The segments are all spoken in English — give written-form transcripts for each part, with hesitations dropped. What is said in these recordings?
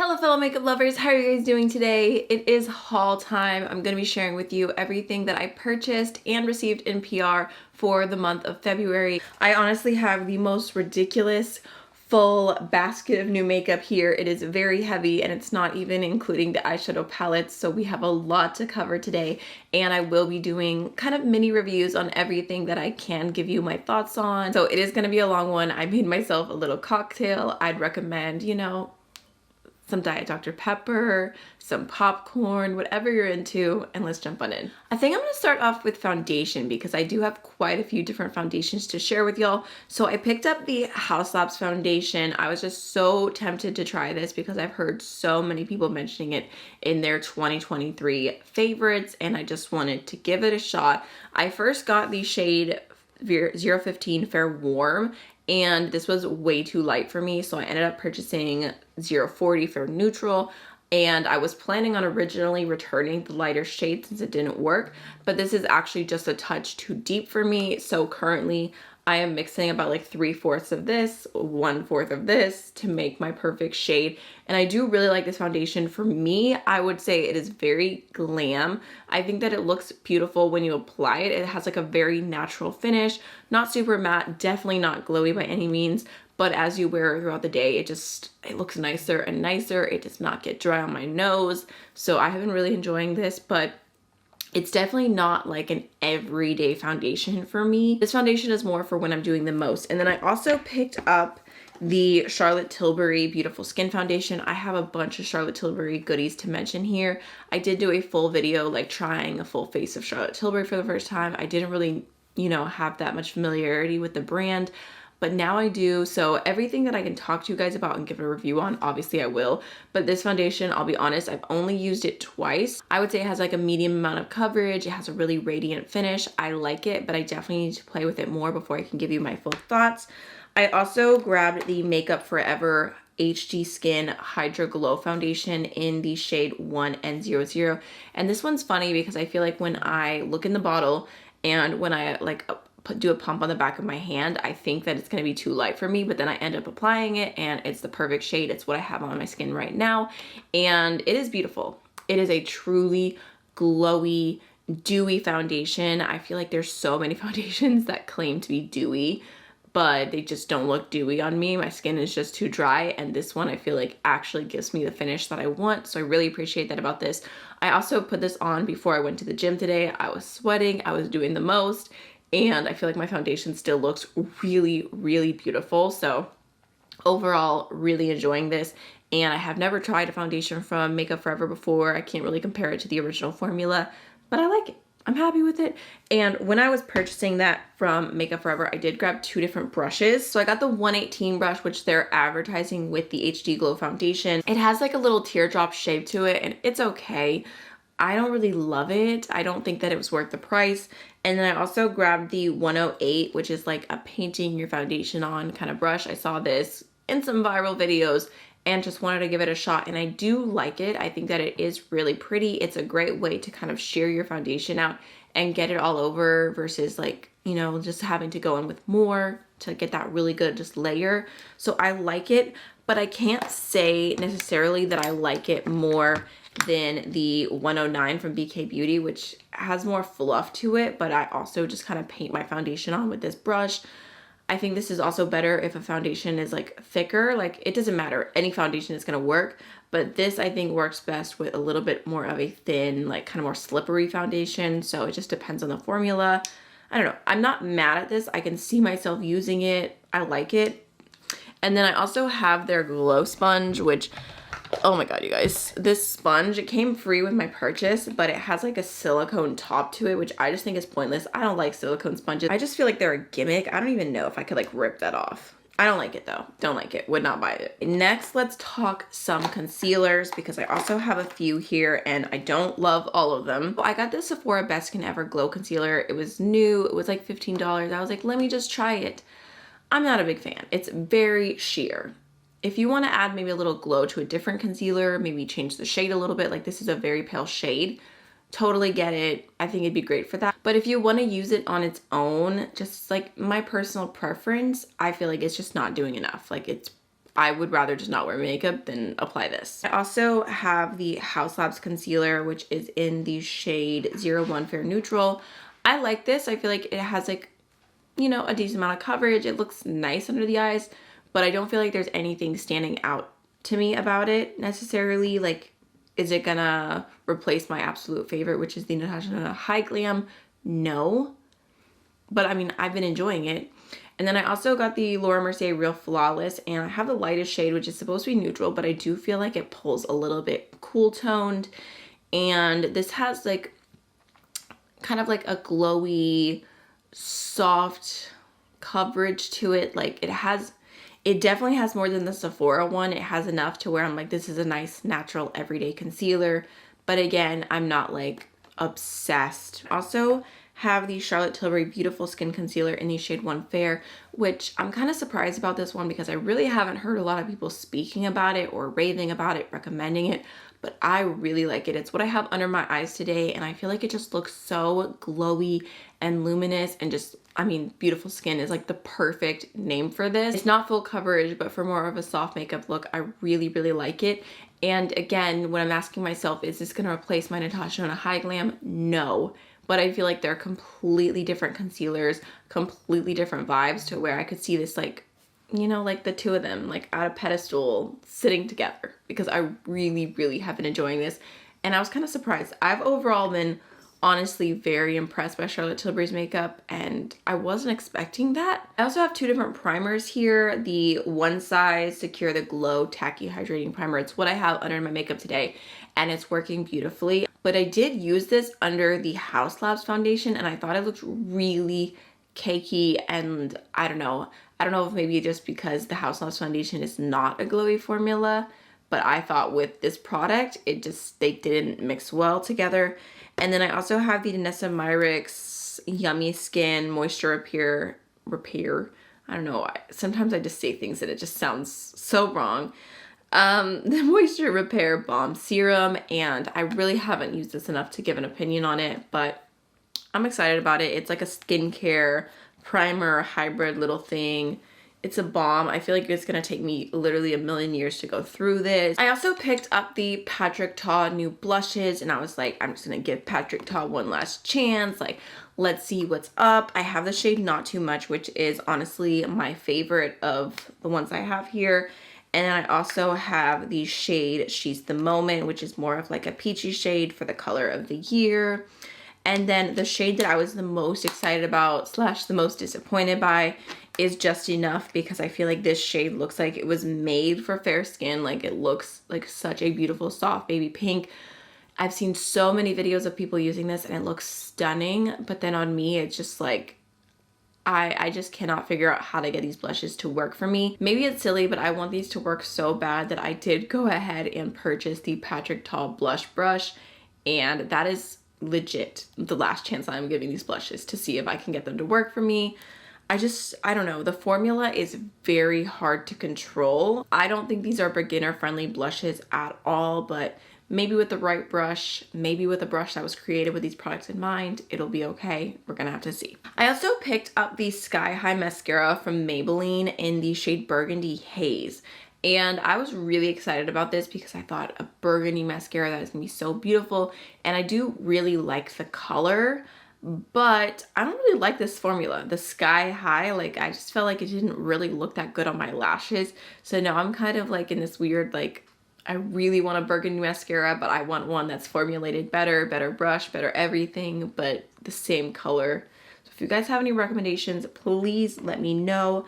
Hello fellow makeup lovers, how are you guys doing today? It is haul time. I'm going to be sharing with you everything that I purchased and received in PR for the month of February. I honestly have the most ridiculous full basket of new makeup here. It is very heavy and it's not even including the eyeshadow palettes, so we have a lot to cover today, and I will be doing kind of mini reviews on everything that I can give you my thoughts on. So it is going to be a long one. I made myself a little cocktail. I'd recommend, you know, some Diet Dr. Pepper, some popcorn, whatever you're into, and let's jump on in. I think I'm gonna start off with foundation because I do have quite a few different foundations to share with y'all. So I picked up the Haus Labs foundation. I was just so tempted to try this because I've heard so many people mentioning it in their 2023 favorites, and I just wanted to give it a shot. I first got the shade 015 Fair Warm, and this was way too light for me, so I ended up purchasing 040 Fair Neutral, and I was planning on originally returning the lighter shade since it didn't work, but this is actually just a touch too deep for me, so currently I am mixing about like 3/4 of this, 1/4 of this to make my perfect shade. And I do really like this foundation. For me, I would say it is very glam. I think that it looks beautiful when you apply it. It has like a very natural finish, not super matte, definitely not glowy by any means, but as you wear it throughout the day, it looks nicer and nicer. It does not get dry on my nose. So I have been really enjoying this, but it's definitely not like an everyday foundation for me. This foundation is more for when I'm doing the most. And then I also picked up the Charlotte Tilbury Beautiful Skin Foundation. I have a bunch of Charlotte Tilbury goodies to mention here. I did do a full video like trying a full face of Charlotte Tilbury for the first time. I didn't really, you know, have that much familiarity with the brand, but now I do. So everything that I can talk to you guys about and give a review on, obviously I will. But this foundation, I'll be honest, I've only used it twice. I would say it has like a medium amount of coverage. It has a really radiant finish. I like it, but I definitely need to play with it more before I can give you my full thoughts. I also grabbed the Makeup Forever HD Skin Hydra Glow Foundation in the shade 1N00. And this one's funny because I feel like when I look in the bottle and when I like do a pump on the back of my hand, I think that it's going to be too light for me, but then I end up applying it and it's the perfect shade. It's what I have on my skin right now, and it is beautiful. It is a truly glowy, dewy foundation. I feel like there's so many foundations that claim to be dewy, but they just don't look dewy on me. My skin is just too dry, and this one I feel like actually gives me the finish that I want, so I really appreciate that about this. I also put this on before I went to the gym today. I was sweating, I was doing the most, and I feel like my foundation still looks really, really beautiful. So overall, really enjoying this. And I have never tried a foundation from Makeup Forever before. I can't really compare it to the original formula, but I like it. I'm happy with it. And when I was purchasing that from Makeup Forever, I did grab two different brushes. So I got the 118 brush, which they're advertising with the HD Glow foundation. It has like a little teardrop shape to it, and it's okay. I don't really love it. I don't think that it was worth the price. And then I also grabbed the 108, which is like a painting your foundation on kind of brush. I saw this in some viral videos and just wanted to give it a shot, and I do like it. I think that it is really pretty. It's a great way to kind of sheer your foundation out and get it all over versus like, you know, just having to go in with more to get that really good just layer. So I like it, but I can't say necessarily that I like it more than the 109 from BK Beauty, which has more fluff to it, but I also just kind of paint my foundation on with this brush. I think this is also better if a foundation is like thicker. Like, it doesn't matter, any foundation is gonna work, but this I think works best with a little bit more of a thin, like kind of more slippery foundation. So it just depends on the formula. I don't know, I'm not mad at this. I can see myself using it. I like it. And then I also have their Glow Sponge, which, oh my god, you guys, this sponge, it came free with my purchase, but it has like a silicone top to it, which I just think is pointless. I don't like silicone sponges. I just feel like they're a gimmick. I don't even know if I could like rip that off. I don't like it though. Don't like it. Would not buy it. Next, let's talk some concealers because I also have a few here and I don't love all of them. I got this Sephora Best Skin Ever Glow Concealer. It was new. It was like $15. I was like, let me just try it. I'm not a big fan. It's very sheer. If you want to add maybe a little glow to a different concealer, maybe change the shade a little bit, like this is a very pale shade, totally get it. I think it'd be great for that. But if you want to use it on its own, just like my personal preference, I feel like it's just not doing enough. Like, it's I would rather just not wear makeup than apply this. I also have the Haus Labs concealer, which is in the shade 01 Fair Neutral. I like this. I feel like it has like, you know, a decent amount of coverage. It looks nice under the eyes, but I don't feel like there's anything standing out to me about it necessarily. Like, is it gonna replace my absolute favorite, which is the Natasha Denona High Glam? No. But I mean, I've been enjoying it. And then I also got the Laura Mercier Real Flawless, and I have the lightest shade, which is supposed to be neutral, but I do feel like it pulls a little bit cool toned. And this has like kind of like a glowy, soft coverage to it. Like it definitely has more than the Sephora one. It has enough to where I'm like, this is a nice natural everyday concealer. But again, I'm not like obsessed. Also have the Charlotte Tilbury Beautiful Skin Concealer in the shade 1 Fair, which I'm kind of surprised about this one because I really haven't heard a lot of people speaking about it or raving about it, recommending it, but I really like it. It's what I have under my eyes today, and I feel like it just looks so glowy and luminous, and just, I mean, Beautiful Skin is like the perfect name for this. It's not full coverage, but for more of a soft makeup look, I really, really like it. And again, when I'm asking myself, is this gonna replace my Natasha Denona High Glam? No. But I feel like they're completely different concealers, completely different vibes, to where I could see this like, you know, like the two of them like at a pedestal sitting together, because I really, really have been enjoying this. And I was kind of surprised. I've overall been honestly very impressed by Charlotte Tilbury's makeup, and I wasn't expecting that. I also have two different primers here. The One Size Secure the Glow Tacky Hydrating Primer. It's what I have under my makeup today, and it's working beautifully. But I did use this under the Haus Labs foundation, and I thought it looked really cakey, and I don't know if maybe just because the Haus Labs foundation is not a glowy formula, but I thought with this product, they didn't mix well together. And then I also have the Danessa Myricks Yummy Skin Moisture Repair. I don't know, sometimes I just say things and it just sounds so wrong. The Moisture Repair Balm Serum, and I really haven't used this enough to give an opinion on it, but I'm excited about it. It's like a skincare primer hybrid little thing. It's a balm. I feel like it's gonna take me literally a million years to go through this. I also picked up the Patrick Ta new blushes, and I was like, I'm just gonna give Patrick Ta one last chance. Like, let's see what's up. I have the shade Not Too Much, which is honestly my favorite of the ones I have here. And then I also have the shade She's the Moment, which is more of like a peachy shade for the color of the year. And then the shade that I was the most excited about / the most disappointed by is Just Enough, because I feel like this shade looks like it was made for fair skin. Like, it looks like such a beautiful soft baby pink. I've seen so many videos of people using this and it looks stunning, but then on me it's just like, I just cannot figure out how to get these blushes to work for me. Maybe it's silly, but I want these to work so bad that I did go ahead and purchase the Patrick Ta blush brush, and that is legit the last chance I'm giving these blushes to see if I can get them to work for me. I don't know, the formula is very hard to control. I don't think these are beginner friendly blushes at all, but maybe with the right brush, maybe with a brush that was created with these products in mind, it'll be okay. We're gonna have to see. I also picked up the Sky High mascara from Maybelline in the shade Burgundy Haze. And I was really excited about this because I thought a burgundy mascara that is gonna be so beautiful. And I do really like the color, but I don't really like this formula. The Sky High, like, I just felt like it didn't really look that good on my lashes. So now I'm kind of like in this weird, like, I really want a burgundy mascara, but I want one that's formulated better brush, better everything, but the same color. So if you guys have any recommendations, please let me know.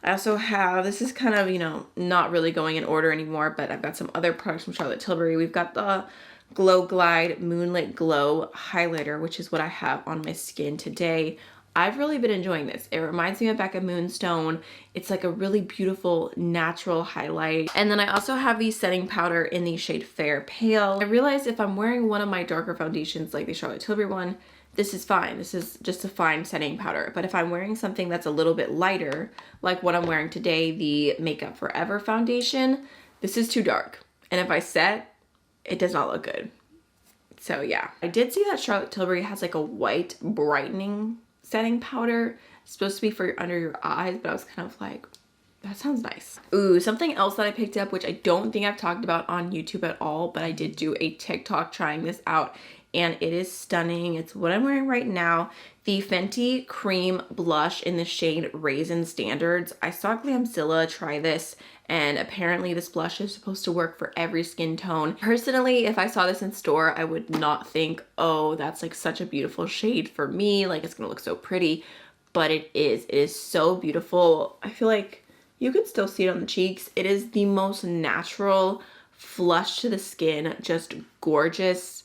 I also have, this is kind of, you know, not really going in order anymore, but I've got some other products from Charlotte Tilbury. We've got the Glow Glide Moonlit Glow highlighter, which is what I have on my skin today. I've really been enjoying this. It reminds me of Becca Moonstone. It's like a really beautiful natural highlight. And then I also have the setting powder in the shade Fair Pale. I realized if I'm wearing one of my darker foundations like the Charlotte Tilbury one, this is fine. This is just a fine setting powder. But if I'm wearing something that's a little bit lighter, like what I'm wearing today, the Makeup Forever foundation, this is too dark. And if I set, it does not look good. So yeah. I did see that Charlotte Tilbury has like a white brightening setting powder. It's supposed to be for under your eyes, but I was kind of like, That sounds nice. Ooh, something else that I picked up, which I don't think I've talked about on YouTube at all, but I did do a TikTok trying this out, and it is stunning. It's what I'm wearing right now. The Fenty Cream Blush in the shade Raisin Standards. I saw Glamzilla try this, and apparently this blush is supposed to work for every skin tone. Personally, if I saw this in store, I would not think, oh, that's like such a beautiful shade for me. Like, it's gonna look so pretty, but it is. It is so beautiful. I feel like you can still see it on the cheeks. It is the most natural, flush to the skin, just gorgeous.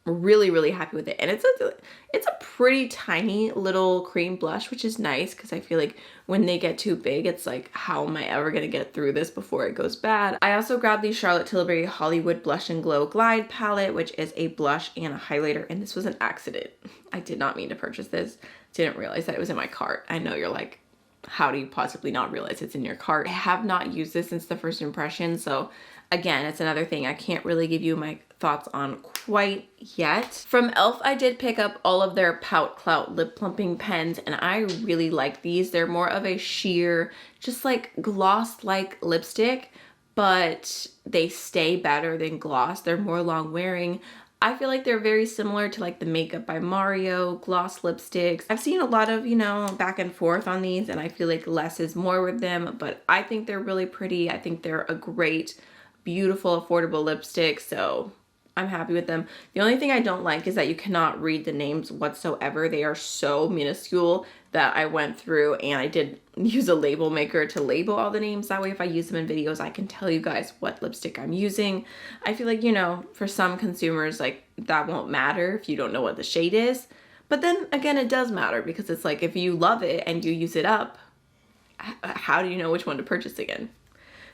Really, really happy with it. And it's a pretty tiny little cream blush, which is nice because I feel like when they get too big, it's like, how am I ever gonna get through this before it goes bad? I also grabbed the Charlotte Tilbury Hollywood Blush and Glow Glide palette, which is a blush and a highlighter, and this was an accident. I did not mean to purchase this. Didn't realize that it was in my cart. I know you're like, how do you possibly not realize it's in your cart? I have not used this since the first impression, so again, it's another thing I can't really give you my thoughts on quite yet. From e.l.f. I did pick up all of their Pout Clout lip plumping pens, and I really like these. They're more of a sheer, just like gloss-like lipstick, but they stay better than gloss. They're more long wearing. I feel like they're very similar to like the Makeup by Mario gloss lipsticks. I've seen a lot of, you know, back and forth on these, and I feel like less is more with them, but I think they're really pretty. I think they're a great, beautiful, affordable lipstick, so I'm happy with them. The only thing I don't like is that you cannot read the names whatsoever. They are so minuscule that I went through and I did use a label maker to label all the names. That way if I use them in videos, I can tell you guys what lipstick I'm using. I feel like, you know, for some consumers, like, that won't matter if you don't know what the shade is. But then again, it does matter because it's like, if you love it and you use it up, how do you know which one to purchase again?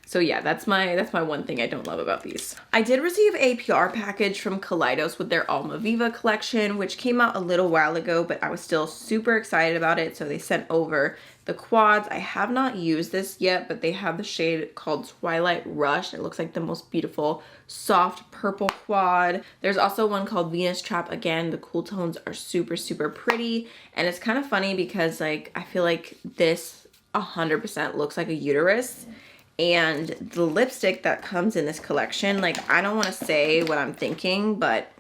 So yeah, that's my one thing I don't love about these. I did receive a PR package from Kaleidos with their Alma Viva collection, which came out a little while ago, but I was still super excited about it. So they sent over the quads. I have not used this yet, but they have the shade called Twilight Rush. It looks like the most beautiful soft purple quad. There's also one called Venus Trap. Again, the cool tones are super, super pretty. And it's kind of funny because like, I feel like this 100% looks like a uterus. And the lipstick that comes in this collection, like, I don't want to say what I'm thinking, but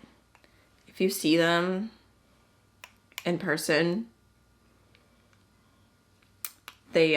if you see them in person, they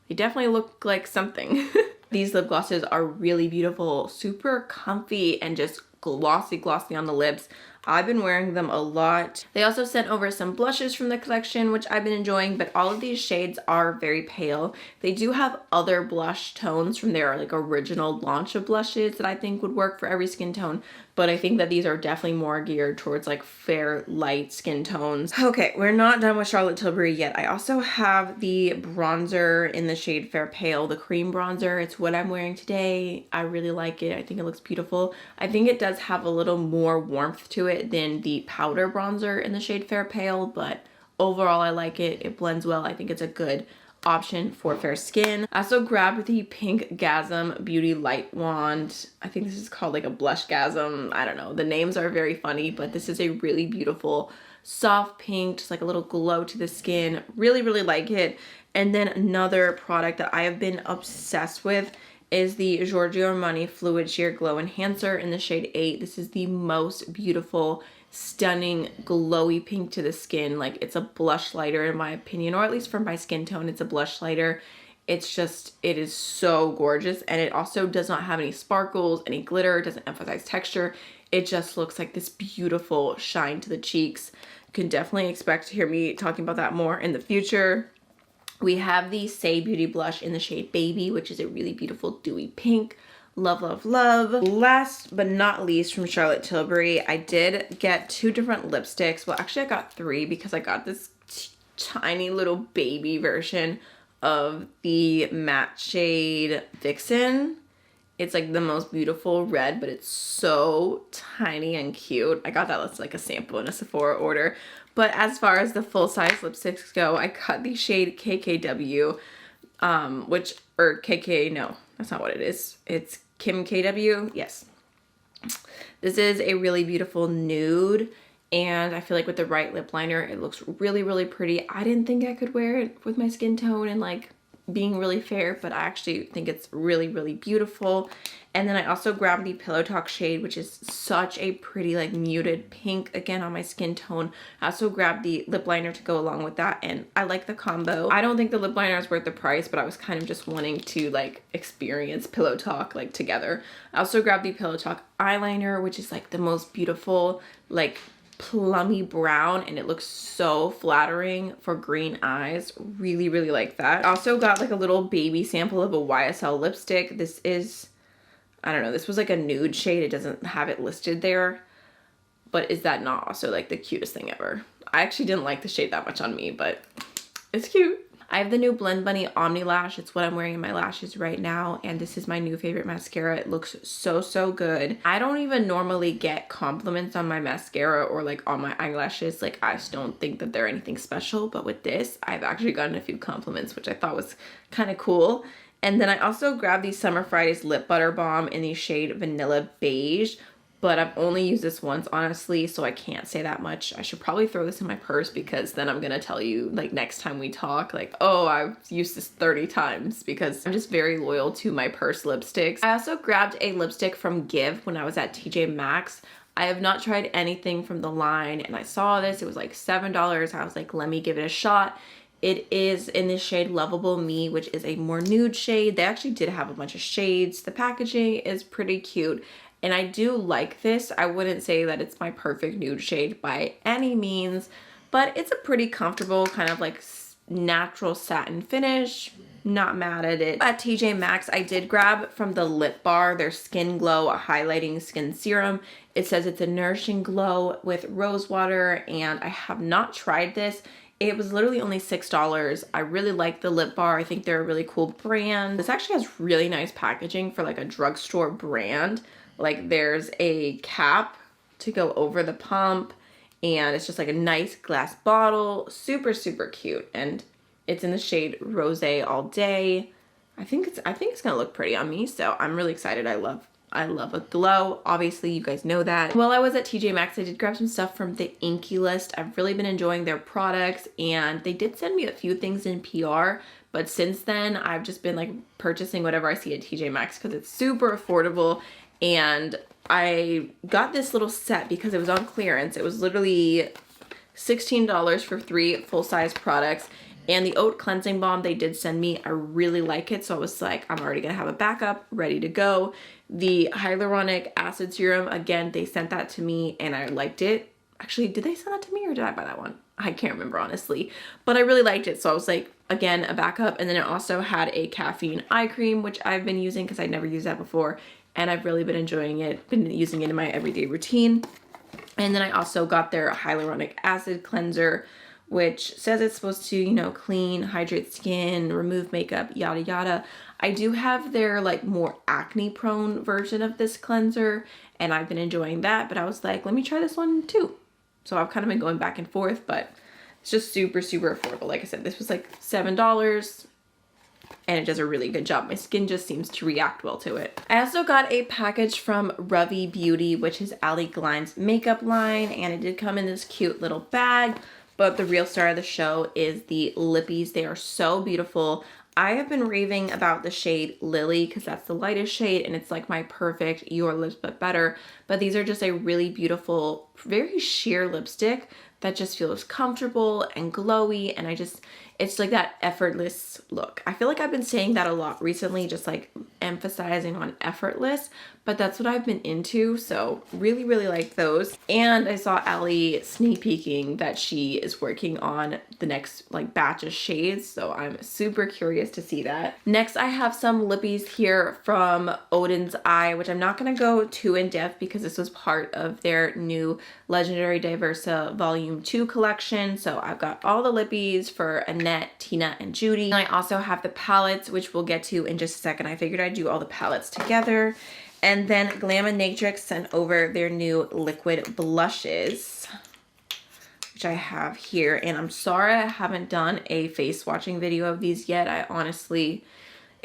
definitely look like something. These lip glosses are really beautiful, super comfy, and just glossy on the lips. I've been wearing them a lot. They also sent over some blushes from the collection, which I've been enjoying, but all of these shades are very pale. They do have other blush tones from their like original launch of blushes that I think would work for every skin tone, but I think that these are definitely more geared towards like fair, light skin tones. Okay, we're not done with Charlotte Tilbury yet. I also have the bronzer in the shade Fair Pale, the cream bronzer. It's what I'm wearing today. I really like it. I think it looks beautiful. I think it does have a little more warmth to it than the powder bronzer in the shade Fair Pale, but overall I like it. It blends well. I think it's a good option for fair skin. I also grabbed the Pink Gasm Beauty Light Wand. I think this is called like a blush gasm. I don't know. The names are very funny, but this is a really beautiful soft pink, just like a little glow to the skin. Really, really like it. And then another product that I have been obsessed with is the Giorgio Armani Fluid Sheer Glow Enhancer in the shade 8. This is the most beautiful, stunning, glowy pink to the skin. Like, it's a blush lighter in my opinion, or at least for my skin tone, it's a blush lighter. It's just, it is so gorgeous. And it also does not have any sparkles, any glitter, doesn't emphasize texture. It just looks like this beautiful shine to the cheeks. You can definitely expect to hear me talking about that more in the future. We have the Say Beauty blush in the shade Baby, which is a really beautiful dewy pink. Love, love, love. Last but not least from Charlotte Tilbury, I did get 2 different lipsticks. Well, actually I got 3 because I got this tiny little baby version of the matte shade Vixen. It's like the most beautiful red, but it's so tiny and cute. I got that as like a sample in a Sephora order. But as far as the full-size lipsticks go, I got the shade KKW, or KK, no, that's not what it is. It's Kim KW, yes. This is a really beautiful nude, and I feel like with the right lip liner, it looks really, really pretty. I didn't think I could wear it with my skin tone and like being really fair, but I actually think it's really, really beautiful. And then I also grabbed the Pillow Talk shade, which is such a pretty like muted pink, again on my skin tone. I also grabbed the lip liner to go along with that, and I like the combo. I don't think the lip liner is worth the price, but I was kind of just wanting to like experience Pillow Talk like together. I also grabbed the Pillow Talk eyeliner, which is like the most beautiful like plummy brown, and it looks so flattering for green eyes. Really, really like that. I also got like a little baby sample of a YSL lipstick. This is, I don't know, this was like a nude shade. It doesn't have it listed there, but is that not also like the cutest thing ever? I actually didn't like the shade that much on me, but it's cute. I have the new Blend Bunny Omni Lash. It's what I'm wearing in my lashes right now, and this is my new favorite mascara. It looks so, so good. I don't even normally get compliments on my mascara or like on my eyelashes. Like, I just don't think that they're anything special, but with this, I've actually gotten a few compliments, which I thought was kind of cool. And then I also grabbed the Summer Fridays Lip Butter Balm in the shade Vanilla Beige, but I've only used this once, honestly, so I can't say that much. I should probably throw this in my purse, because then I'm gonna tell you like next time we talk, like, oh, I've used this 30 times, because I'm just very loyal to my purse lipsticks. I also grabbed a lipstick from Give when I was at TJ Maxx. I have not tried anything from the line, and I saw this, it was like $7. I was like, let me give it a shot. It is in the shade Lovable Me, which is a more nude shade. They actually did have a bunch of shades. The packaging is pretty cute, and I do like this. I wouldn't say that it's my perfect nude shade by any means, but it's a pretty comfortable kind of like natural satin finish. Not mad at it. At TJ Maxx, I did grab from the Lip Bar their Skin Glow Highlighting Skin Serum. It says it's a nourishing glow with rose water, and I have not tried this. It was literally only $6. I really like the Lip Bar. I think they're a really cool brand. This actually has really nice packaging for like a drugstore brand. Like, there's a cap to go over the pump, and it's just like a nice glass bottle. Super, super cute. And it's in the shade Rose All Day. I think it's gonna look pretty on me, so I'm really excited. I love a glow. Obviously, you guys know that. While I was at TJ Maxx, I did grab some stuff from the Inky List. I've really been enjoying their products, and they did send me a few things in PR, but since then, I've just been like purchasing whatever I see at TJ Maxx because it's super affordable. And I got this little set because it was on clearance. It was literally $16 for 3 full-size products. And the Oat Cleansing Balm they did send me, I really like it. So I was like, I'm already gonna have a backup ready to go. The Hyaluronic Acid Serum, again, they sent that to me and I liked it. Actually, did they send that to me or did I buy that one? I can't remember, honestly. But I really liked it. So I was like, again, a backup. And then it also had a caffeine eye cream, which I've been using because I'd never used that before. And I've really been enjoying it, been using it in my everyday routine. And then I also got their Hyaluronic Acid Cleanser, which says it's supposed to, you know, clean, hydrate skin, remove makeup, yada yada. I do have their like more acne prone version of this cleanser, and I've been enjoying that, but I was like, let me try this one too. So I've kind of been going back and forth, but it's just super, super affordable. Like I said, this was like $7. And it does a really good job. My skin just seems to react well to it. I also got a package from Ravi Beauty, which is Ali Glein's makeup line, and it did come in this cute little bag. But the real star of the show is the lippies. They are so beautiful. I have been raving about the shade Lily because that's the lightest shade and it's like my perfect Your Lips But Better. But these are just a really beautiful, very sheer lipstick that just feels comfortable and glowy, and it's like that effortless look. I feel like I've been saying that a lot recently, just like emphasizing on effortless, but that's what I've been into, so really, really like those. And I saw Ali sneak peeking that she is working on the next like batch of shades, so I'm super curious to see that. Next, I have some lippies here from Oden's Eye, which I'm not gonna go too in depth because this was part of their new Legendary Diversa Volume 2 collection. So I've got all the lippies for Annette, Tina, and Judy. And I also have the palettes, which we'll get to in just a second. I figured I'd do all the palettes together. And then Glaminatrix sent over their new liquid blushes, which I have here. And I'm sorry I haven't done a face swatching video of these yet. I honestly,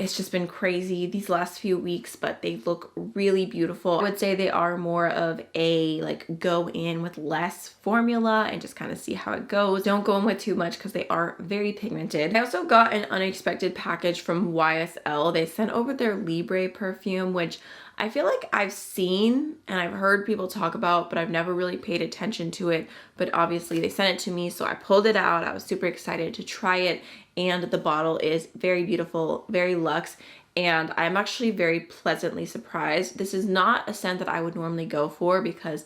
it's just been crazy these last few weeks, but they look really beautiful. I would say they are more of a like go in with less formula and just kind of see how it goes. Don't go in with too much because they are very pigmented. I also got an unexpected package from YSL. They sent over their Libre perfume, which I feel like I've seen and I've heard people talk about, but I've never really paid attention to it. But obviously they sent it to me, so I pulled it out. I was super excited to try it, and the bottle is very beautiful, very luxe, and I'm actually very pleasantly surprised. This is not a scent that I would normally go for because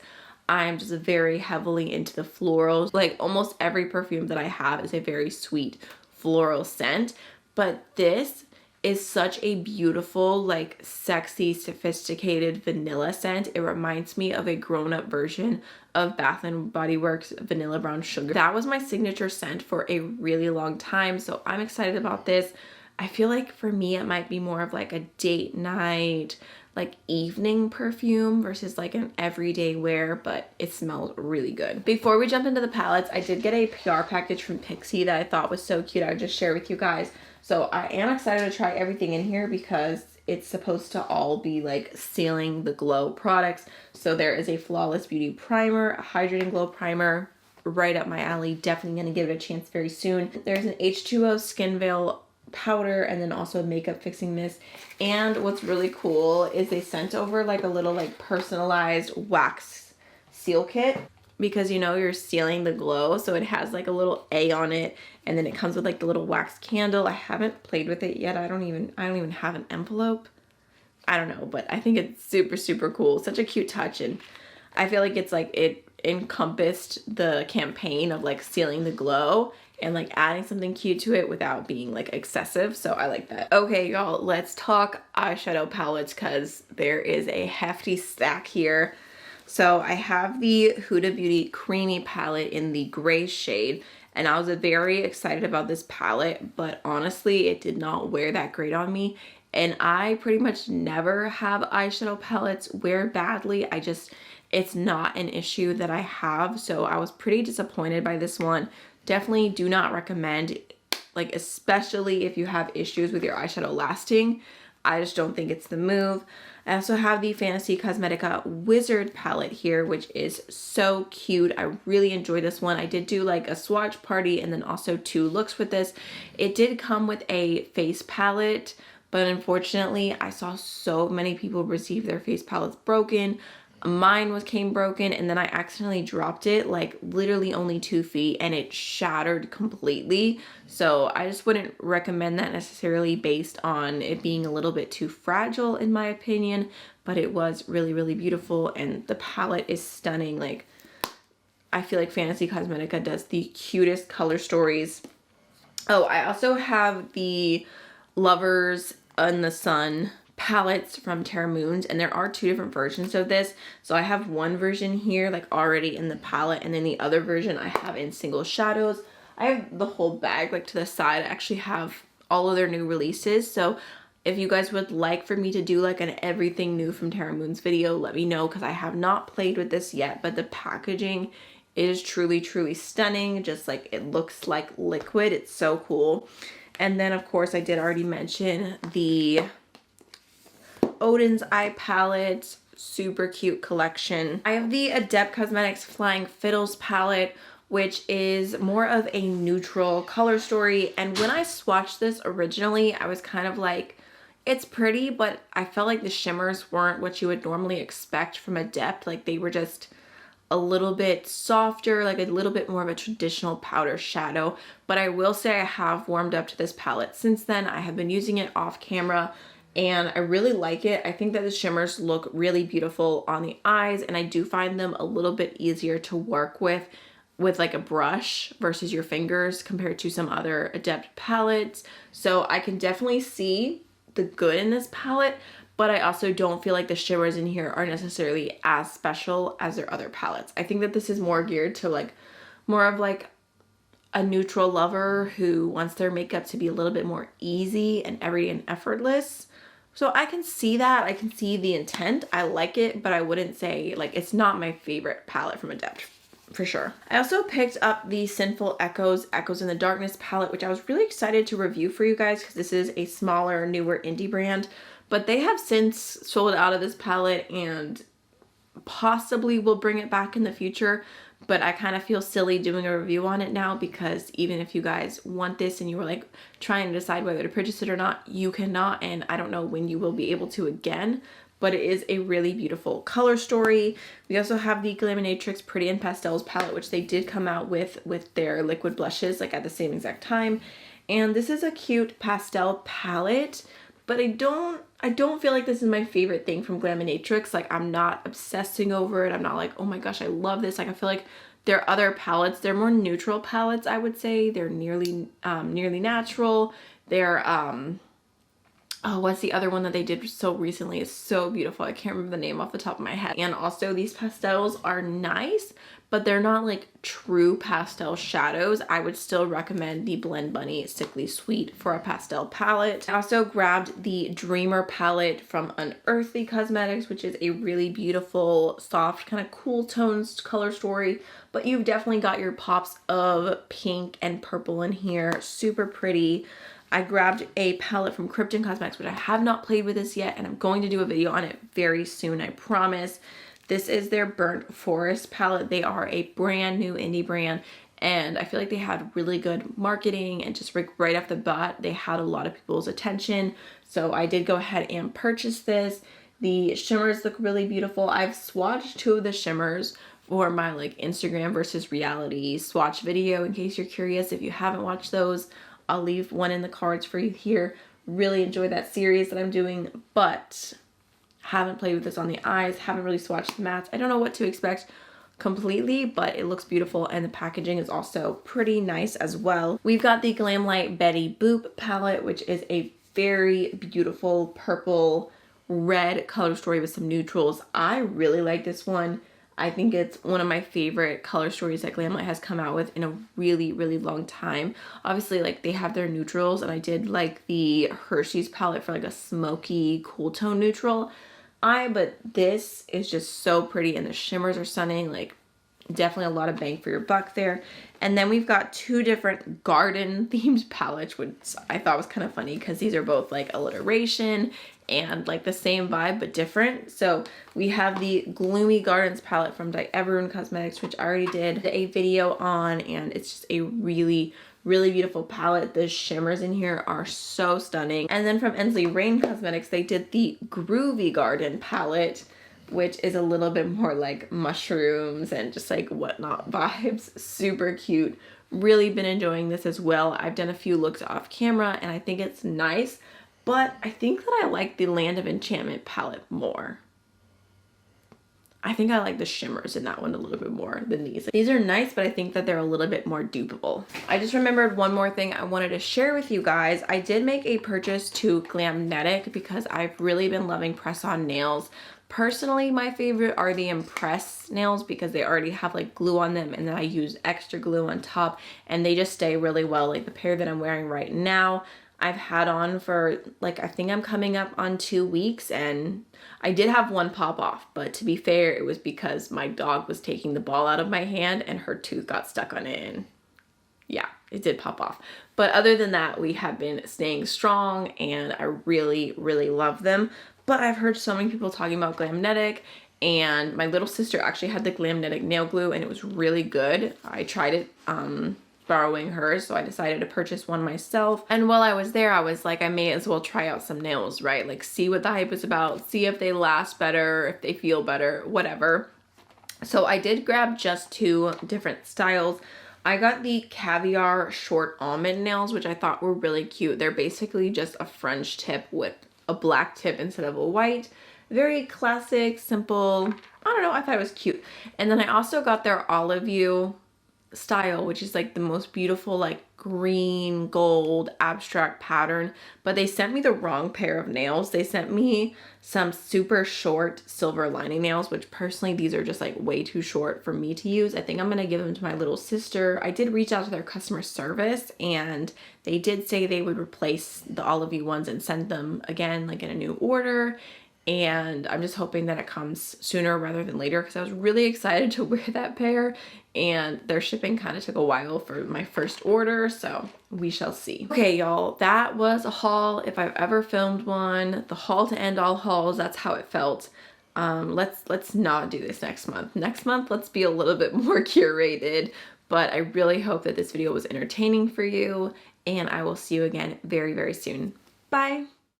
I'm just very heavily into the florals. Like almost every perfume that I have is a very sweet floral scent, but this is such a beautiful, like sexy, sophisticated vanilla scent. It reminds me of a grown-up version of Bath and Body Works Vanilla Brown Sugar. That was my signature scent for a really long time, so I'm excited about this. I feel like for me it might be more of like a date night, like evening perfume versus like an everyday wear, but it smells really good. Before we jump into the palettes, I did get a PR package from Pixi that I thought was so cute. I would just share with you guys. So I am excited to try everything in here because it's supposed to all be like sealing the glow products. So there is a Flawless Beauty Primer, a Hydrating Glow Primer, right up my alley. Definitely gonna give it a chance very soon. There's an H2O Skin Veil powder, and then also makeup fixing mist. And what's really cool is they sent over like a little like personalized wax seal kit, because you know you're sealing the glow, so it has like a little A on it, and then it comes with like the little wax candle. I haven't played with it yet. I don't even have an envelope. I don't know, but I think it's super cool. Such a cute touch, and I feel like it's like it encompassed the campaign of like sealing the glow and like adding something cute to it without being like excessive. So I like that. Okay, y'all, let's talk eyeshadow palettes because there is a hefty stack here. So I have the Huda Beauty Creamy palette in the gray shade, and I was very excited about this palette, but honestly, it did not wear that great on me. And I pretty much never have eyeshadow palettes wear badly. It's not an issue that I have, so I was pretty disappointed by this one. Definitely do not recommend, like especially if you have issues with your eyeshadow lasting. I just don't think it's the move. I also have the Fantasy Cosmetica Wizard palette here, which is so cute. I really enjoy this one. I did do like a swatch party and then also 2 looks with this. It did come with a face palette, but unfortunately I saw so many people receive their face palettes broken. Mine came broken, and then I accidentally dropped it like literally only 2 feet and it shattered completely. So I just wouldn't recommend that necessarily based on it being a little bit too fragile in my opinion, but it was really beautiful, and the palette is stunning. Like I feel like Fantasy Cosmetica does the cutest color stories. Oh, I also have the Lovers in the Sun palettes from Terra Moons, and there are 2 different versions of this. So I have one version here like already in the palette, and then the other version I have in single shadows. I have the whole bag like to the side. I actually have all of their new releases, so if you guys would like for me to do like an everything new from Terra Moons video, let me know, because I have not played with this yet, but the packaging is truly stunning. Just like it looks like liquid. It's so cool. And then of course I did already mention the Oden's eye palette, super cute collection. I have the Adept Cosmetics Flying Fiddles palette, which is more of a neutral color story. And when I swatched this originally, I was kind of like, it's pretty, but I felt like the shimmers weren't what you would normally expect from Adept. Like they were just a little bit softer, like a little bit more of a traditional powder shadow. But I will say I have warmed up to this palette since then. I have been using it off camera, and I really like it. I think that the shimmers look really beautiful on the eyes, and I do find them a little bit easier to work with like a brush versus your fingers compared to some other Adept palettes. So I can definitely see the good in this palette, but I also don't feel like the shimmers in here are necessarily as special as their other palettes. I think that this is more geared to like more of like a neutral lover who wants their makeup to be a little bit more easy and everyday and effortless. So I can see that. I can see the intent. I like it, but I wouldn't say like it's not my favorite palette from Adept for sure. I also picked up the Sinful Echoes in the Darkness palette, which I was really excited to review for you guys because this is a smaller, newer indie brand. But they have since sold out of this palette and possibly will bring it back in the future. But I kind of feel silly doing a review on it now because even if you guys want this and you were like trying to decide whether to purchase it or not, you cannot, and I don't know when you will be able to again. But it is a really beautiful color story. We also have the Glaminatrix Pretty in Pastels palette, which they did come out with their liquid blushes like at the same exact time. And this is a cute pastel palette, but I don't feel like this is my favorite thing from Glaminatrix. Like, I'm not obsessing over it. I'm not like, oh my gosh, I love this. Like, I feel like their other palettes, they're more neutral palettes, I would say. They're nearly natural. They're oh, what's the other one that they did so recently? It's so beautiful. I can't remember the name off the top of my head. And also these pastels are nice, but they're not like true pastel shadows. I would still recommend the Blend Bunny Sickly Sweet for a pastel palette. I also grabbed the Dreamer palette from Ensley Cosmetics, which is a really beautiful, soft, kind of cool tones color story. But you've definitely got your pops of pink and purple in here. Super pretty. I grabbed a palette from Krypton Cosmetics, which I have not played with this yet, and I'm going to do a video on it very soon, I promise. This is their Burnt Forest palette. They are a brand new indie brand, and I feel like they had really good marketing, and just right off the bat, they had a lot of people's attention. So I did go ahead and purchase this. The shimmers look really beautiful. I've swatched 2 of the shimmers for my like Instagram versus reality swatch video, in case you're curious. If you haven't watched those, I'll leave one in the cards for you here. Really enjoy that series that I'm doing, but haven't played with this on the eyes, haven't really swatched the mattes. I don't know what to expect completely, but it looks beautiful, and the packaging is also pretty nice as well. We've got the GlamLite Betty Boop palette, which is a very beautiful purple red color story with some neutrals. I really like this one. I think it's one of my favorite color stories that GlamLite has come out with in a really, really long time. Obviously, like, they have their neutrals, and I did like the Hershey's palette for like a smoky, cool tone neutral. But this is just so pretty, and the shimmers are stunning. Like, definitely a lot of bang for your buck there. And then we've got 2 different garden themed palettes, which I thought was kind of funny because these are both like alliteration and like the same vibe but different. So we have the Gloomy Gardens palette from Ivory Cosmetics, which I already did a video on, and it's just a really, really beautiful palette. The shimmers in here are so stunning. And then from Ensley Reign Cosmetics, they did the Groovy Garden palette, which is a little bit more like mushrooms and just like whatnot vibes. Super cute. Really been enjoying this as well. I've done a few looks off camera and I think it's nice, but I think that I like the Land of Enchantment palette more. I think I like the shimmers in that one a little bit more than these. These are nice, but I think that they're a little bit more dupable. I just remembered one more thing I wanted to share with you guys. I did make a purchase to Glamnetic because I've really been loving press-on nails. Personally, my favorite are the Impress nails because they already have like glue on them, and then I use extra glue on top, and they just stay really well. Like the pair that I'm wearing right now, I've had on for like, I think I'm coming up on 2 weeks, and I did have one pop off, but to be fair, it was because my dog was taking the ball out of my hand and her tooth got stuck on it, and yeah, it did pop off. But other than that, we have been staying strong, and I really, really love them. But I've heard so many people talking about Glamnetic, and my little sister actually had the Glamnetic nail glue, and it was really good. I tried it borrowing hers, so I decided to purchase one myself. And while I was there, I was like, I may as well try out some nails, right? Like, see what the hype is about, see if they last better, if they feel better, whatever. So I did grab just 2 different styles. I got the Caviar Short Almond nails, which I thought were really cute. They're basically just a French tip with a black tip instead of a white. Very classic, simple. I don't know, I thought it was cute. And then I also got their Olive You style, which is like the most beautiful like green gold abstract pattern, but they sent me the wrong pair of nails. They sent me some super short silver lining nails, which personally these are just like way too short for me to use. I think I'm gonna give them to my little sister. I did reach out to their customer service, and they did say they would replace the Olive You ones and send them again like in a new order. and I'm just hoping that it comes sooner rather than later because I was really excited to wear that pair, and their shipping kind of took a while for my first order, so we shall see. Okay, y'all, that was a haul if I've ever filmed one. The haul to end all hauls, that's how it felt. Let's not do this next month. Next month, let's be a little bit more curated, but I really hope that this video was entertaining for you, and I will see you again very, very soon. Bye.